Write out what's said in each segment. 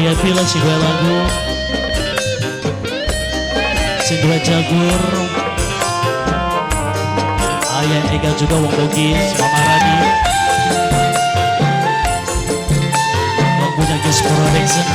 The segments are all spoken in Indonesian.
Ayah bilang si dua lagu, si dua jagur. Ayah Ega juga Wong Bogis, Mama Rani, yang punya Gis Production.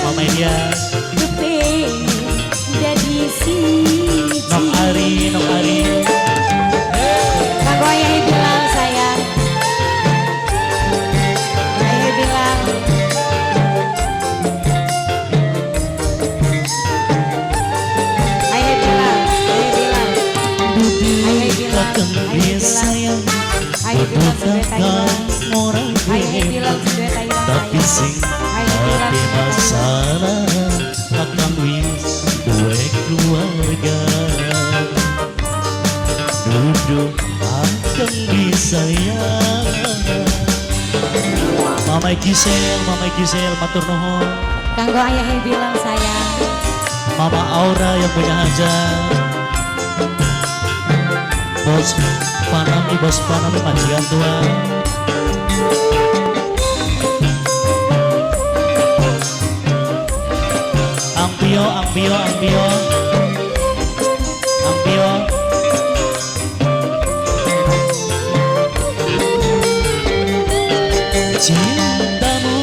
Mama Elias, Nok Ari, Nok Ari. Kak Ayah bilang sayang, Ayah bilang, Ayah bilang, Ayah bilang, Ayah bilang, sayang, Ayah bilang sudah Thailand, orang Ayah bilang sudah Thailand tapi sayang. sing ada masalah akan wis dua keluarga duduk akan disayang. Mama Gisel, matur nuhun. Kanggo Ayah bilang sayang, Mama Aura yang punya hajat, Bos Panami majikan tua. Ampio. Cintamu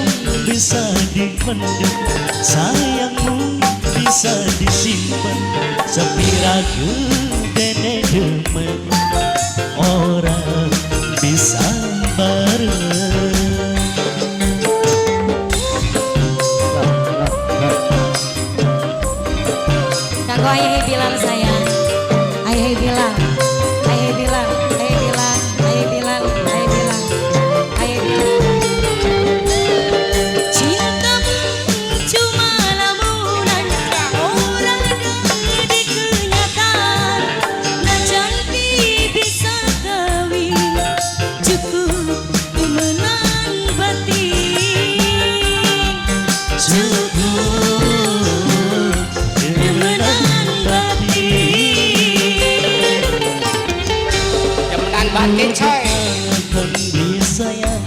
bisa dipendam, sayangmu bisa disimpan, sepiraku dene demen, orang bisa bareng. Kanggo Ayah bilang sayang, Ayah bilang, Ayah bilang, Ayah bilang, Ayah bilang, Ayah bilang, Ayah bilang. Cintamu cuma lamunan orang di kenyataan, nah cantik bisa kawin, cukup kemenang batin, cukup batin coy. Akan disayang,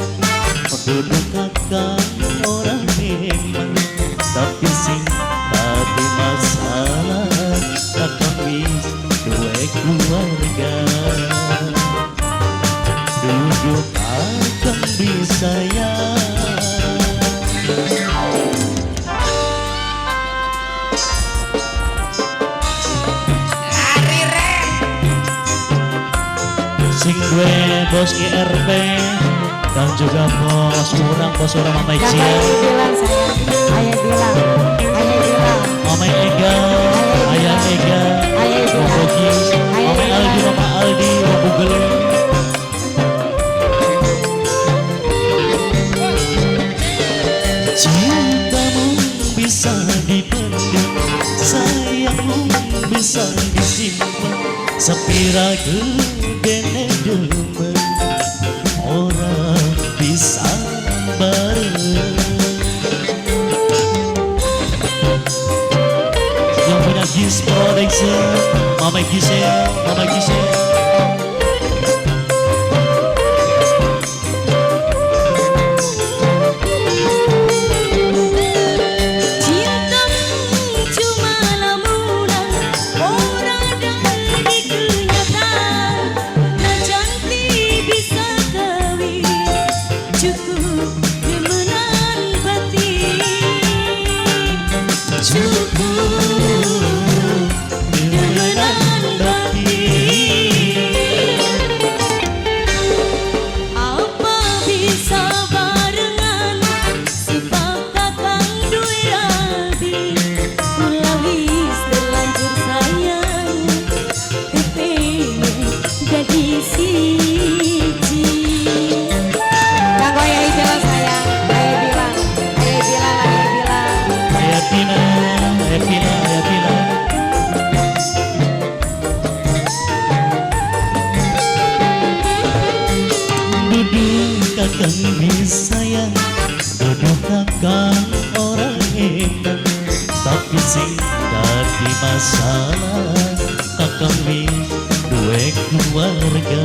penduduk akan orang memang, tapi sing tadi masalah akan wis dua keluarga duduk akan disayang. Sing gue bos IRP dan juga bos orang Mama Kanggo Ijia, Ayah bilang sayang, Ayah bilang, Ayah bilang, Mama Ega, Ayah Ega, Ayah Wong bilang, Bogis, Ayah Mama bilang. Aldi, Mama Aldi, Wong Bugele. Cintamu bisa dipendam, sayangmu bisa disimpan, sepiraku dene demen, orang bisa bareng. Yang punya Gis Production, Mama Gisel. Cintamu cuma lamunan orang di kenyataan, nah cantik bisa kawin, cukup kemenang batin, cukup kemenang batin. Kang disayang duduh kakang orang enak, tapi sing dadi masalah kakang wis duwe keluarga.